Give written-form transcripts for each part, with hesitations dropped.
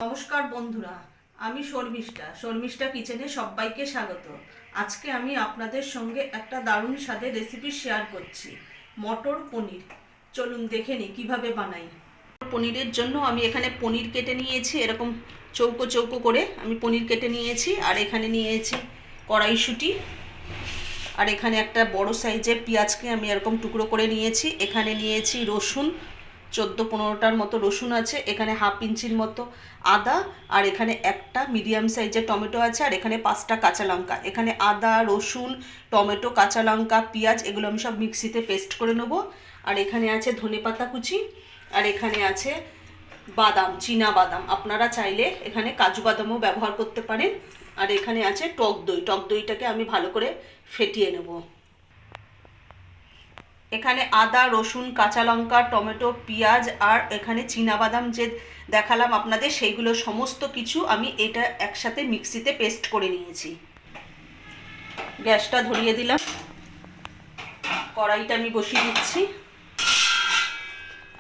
নমস্কার বন্ধুরা, আমি শর্মিষ্ঠা কিচেনে সবাইকে স্বাগত। আজকে আমি আপনাদের সঙ্গে একটা দারুণ স্বাদের রেসিপি শেয়ার করছি, মটর পনির। চলুন দেখে নিই কীভাবে বানাই। পনিরের জন্য আমি এখানে পনির কেটে নিয়েছি, এরকম চৌকো চৌকো করে আমি পনির কেটে নিয়েছি। আর এখানে নিয়েছি কড়াইশুঁটি, আর এখানে একটা বড় সাইজের পেঁয়াজকে আমি এরকম টুকরো করে নিয়েছি। এখানে নিয়েছি রসুন, 14-15টার মতো রসুন আছে। এখানে হাফ ইঞ্চির মতো আদা, আর এখানে একটা মিডিয়াম সাইজের টমেটো আছে। আর এখানে 5টা কাঁচা লঙ্কা। এখানে আদা, রসুন, টমেটো, কাঁচা লঙ্কা, পেঁয়াজ এগুলো আমি সব মিক্সিতে পেস্ট করে নেব। আর এখানে আছে ধনেপাতা কুচি, আর এখানে আছে বাদাম, চীনা বাদাম। আপনারা চাইলে এখানে কাজু বাদামও ব্যবহার করতে পারেন। আর এখানে আছে টক দই। টক দইটাকে আমি ভালো করে ফেটিয়ে নেব। এখানে আদা, রসুন, কাঁচা লঙ্কা, টমেটো, পেঁয়াজ আর এখানে চীনা বাদাম যে দেখালাম আপনাদের, সেইগুলো সমস্ত কিছু আমি এটা একসাথে মিক্সিতে পেস্ট করে নিয়েছি। গ্যাসটা ধরিয়ে দিলাম, কড়াইটা আমি বসিয়ে দিচ্ছি।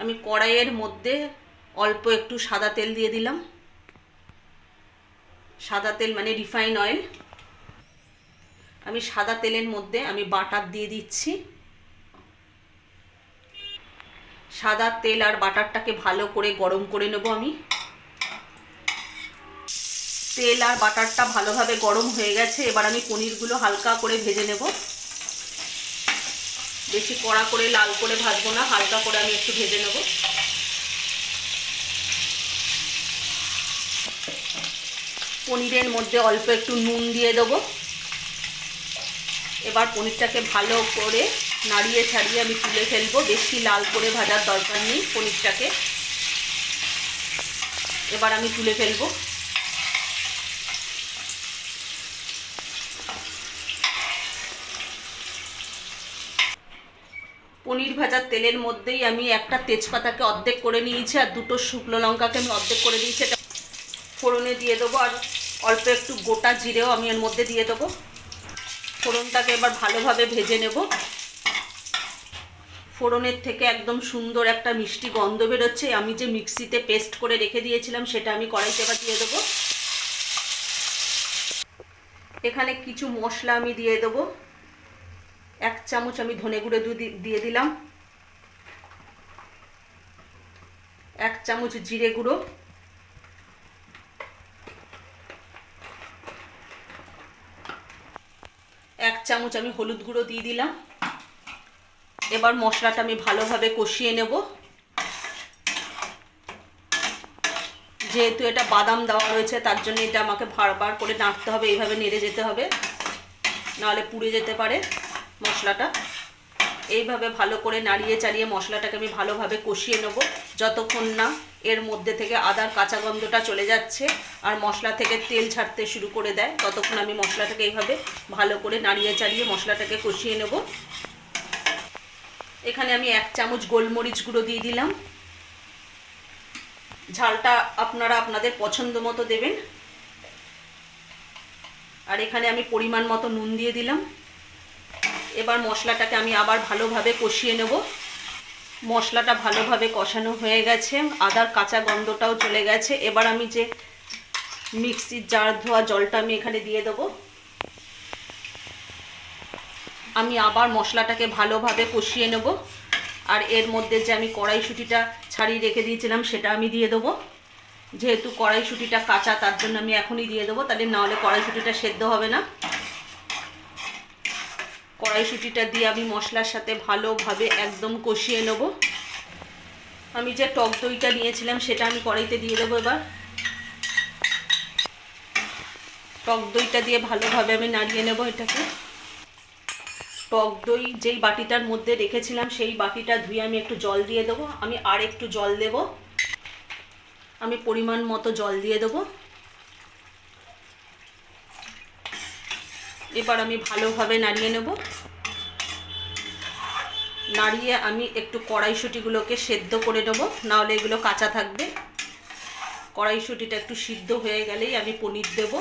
আমি কড়াইয়ের মধ্যে অল্প একটু সাদা তেল দিয়ে দিলাম। সাদা তেল মানে রিফাইন অয়েল। আমি সাদা তেলের মধ্যে আমি বাটার দিয়ে দিচ্ছি। সাদা তেল আর বাটারটাকে ভালো করে গরম করে নেব আমি। তেল আর বাটারটা ভালোভাবে গরম হয়ে গেছে। এবার আমি পনিরগুলো হালকা করে ভেজে নেব। বেশি কড়া করে লাল করে ভাজবো না, হালকা করে আমি একটু ভেজে নেব। পনিরের মধ্যে অল্প একটু নুন দিয়ে দেবো। এবার পনিরটাকে ভালো করে নাড়িয়ে ছাড়িয়ে আমি তুলে ফেলবো। বেশি লাল করে ভাজার দরকার নেই পনিরটাকে। এবার আমি তুলে ফেলবো। পনির ভাজার তেলের মধ্যেই আমি একটা তেজপাতাকে অর্ধেক করে নিয়েছি, আর 2টো শুকনো লঙ্কাকে আমি অর্ধেক করে দিয়েছি। এটা ফোড়নে দিয়ে দেবো। আর অল্প একটু গোটা জিরেও আমি এর মধ্যে দিয়ে দেবো। ফোড়নটাকে এবার ভালোভাবে ভেজে নেব। ফোড়নের থেকে একদম সুন্দর একটা মিষ্টি গন্ধ বেরোচ্ছে। আমি যে মিক্সিতে পেস্ট করে রেখে দিয়েছিলাম সেটা আমি কড়াইতে এবার দিয়ে দেবো। এখানে কিছু মশলা আমি দিয়ে দেবো। 1 চামচ আমি ধনে গুঁড়ো দিয়ে দিলাম, 1 চামচ জিরে গুঁড়ো, 1 চামচ আমি হলুদ গুঁড়ো দিয়ে দিলাম। এবার মশলাটা আমি ভালোভাবে কষিয়ে নেব। যেহেতু এটা বাদাম দেওয়া রয়েছে তার জন্য এটা আমাকে বারবার করে নাড়তে হবে, এইভাবে নেড়ে যেতে হবে, নাহলে পুড়ে যেতে পারে মশলাটা। এইভাবে ভালো করে নাড়িয়ে চাড়িয়ে মশলাটাকে আমি ভালোভাবে কষিয়ে নেব, যতক্ষণ না এর মধ্যে থেকে আদার কাঁচা গন্ধটা চলে যাচ্ছে আর মশলা থেকে তেল ছাড়তে শুরু করে দেয়, ততক্ষণ আমি মশলাটাকে এইভাবে ভালো করে নাড়িয়ে চাড়িয়ে মশলাটাকে কষিয়ে নেব। এখানে আমি 1 চামচ গোলমরিচ গুঁড়ো দিয়ে দিলাম। ঝালটা আপনারা আপনাদের পছন্দ মতো দেবেন। আর এখানে আমি পরিমাণ মতো নুন দিয়ে দিলাম। এবার মশলাটাকে আমি আবার ভালোভাবে কষিয়ে নেব। মশলাটা ভালোভাবে কষানো হয়ে গেছে, আদার কাঁচা গন্ধটাও চলে গেছে। এবার আমি যে মিক্সির জার ধোয়া জলটা আমি এখানে দিয়ে দেবো। আমি আবার মশলাটাকে ভালোভাবে কষিয়ে নেব। আর এর মধ্যে যে আমি কড়াইশুঁটিটা ছাড়িয়ে রেখে দিয়েছিলাম সেটা আমি দিয়ে দেবো। যেহেতু কড়াইশুঁটিটা কাঁচা তার জন্য আমি এখনই দিয়ে দেবো, তাহলে নাহলে কড়াইশুঁটিটা সেদ্ধ হবে না। কড়াইশুঁটিটা দিয়ে আমি মশলার সাথে ভালোভাবে একদম কষিয়ে নেব। আমি যে টক দইটা নিয়েছিলাম সেটা আমি কড়াইতে দিয়ে দেবো। এবার টক দইটা দিয়ে ভালোভাবে আমি নাড়িয়ে নেব এটাকে। টক দই যেই বাটিটার মধ্যে রেখেছিলাম সেই বাটিটা ধুয়ে আমি একটু জল দিয়ে দেবো। আমি আর একটু জল দেব। আমি পরিমাণ মতো জল দিয়ে দেবো। এবার আমি ভালোভাবে নাড়িয়ে নেব। নাড়িয়ে আমি একটু কড়াইশুঁটিগুলোকে সেদ্ধ করে নেব, নাহলে এগুলো কাঁচা থাকবে। কড়াইশুঁটিটা একটু সিদ্ধ হয়ে গেলেই আমি পনির দেব।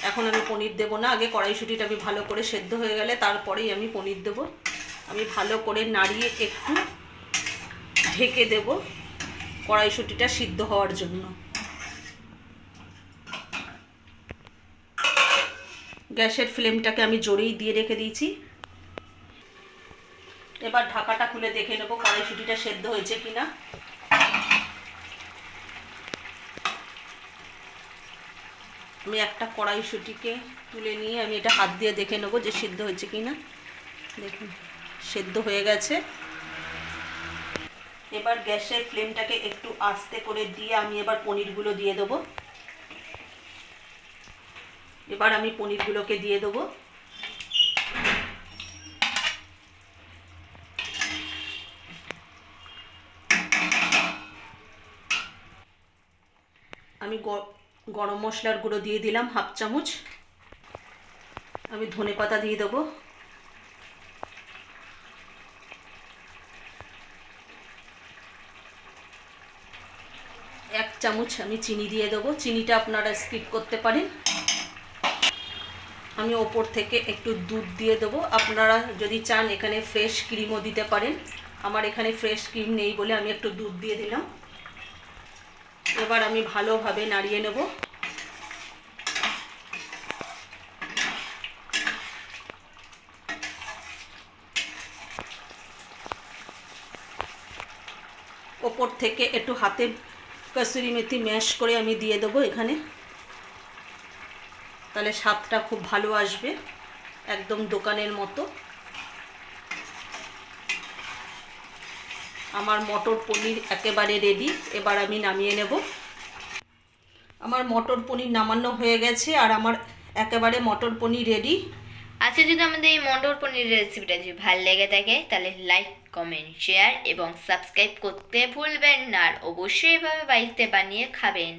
এখন আমি পনির দেব না, আগে কড়াইশুঁটিটা আমি ভালো করে সেদ্ধ হয়ে গেলে তারপরেই আমি পনির দেব। আমি ভালো করে নাড়িয়ে একটু ঢেকে দেব কড়াইশুঁটিটা সিদ্ধ হওয়ার জন্য। গ্যাসের ফ্লেমটাকে আমি জোরেই দিয়ে রেখে দিয়েছি। এবার ঢাকাটা খুলে দেখে নেব কড়াইশুঁটিটা সেদ্ধ হয়েছে কিনা। আমি একটা কড়াইশুঁটিকে তুলে নিয়ে আমি এটা হাত দিয়ে দেখে নেব যে সিদ্ধ হয়েছে কিনা। দেখুন সেদ্ধ হয়ে গেছে। এবার গ্যাসের ফ্লেমটাকে একটু আস্তে করে দিয়ে আমি এবার পনিরগুলো দিয়ে দেবো। এবার আমি পনিরগুলোকে দিয়ে দেবো। আমি গরম মশলার গুঁড়ো দিয়ে দিলাম 1/2 চামচ। আমি ধনেপাতা দিয়ে দেবো। এক চামচ আমি চিনি দিয়ে দেবো। চিনিটা আপনারা স্কিপ করতে পারেন। আমি ওপর থেকে একটু দুধ দিয়ে দেবো। আপনারা যদি চান এখানে ফ্রেশ ক্রিমও দিতে পারেন। আমার এখানে ফ্রেশ ক্রিম নেই বলে আমি একটু দুধ দিয়ে দিলাম। এবার আমি ভালোভাবে নাড়িয়ে নেব। ওপর থেকে একটু হাতে কসুরি মেথি ম্যাশ করে আমি দিয়ে দেবো এখানে। তাহলে স্বাদটা খুব ভালো আসবে, একদম দোকানের মতো। আমার মটর পনির একেবারে রেডি। এবার আমি নামিয়ে নেব। আমার মটর পনির নামানো হয়ে গেছে আর আমার একেবারে মটর পনির রেডি। আচ্ছা, যদি আমাদের এই মটর পনির রেসিপিটা যদি ভালো লেগে থাকে তাহলে লাইক, কমেন্ট, শেয়ার এবং সাবস্ক্রাইব করতে ভুলবেন না। আর অবশ্যই এভাবে বাড়িতে বানিয়ে খাবেন।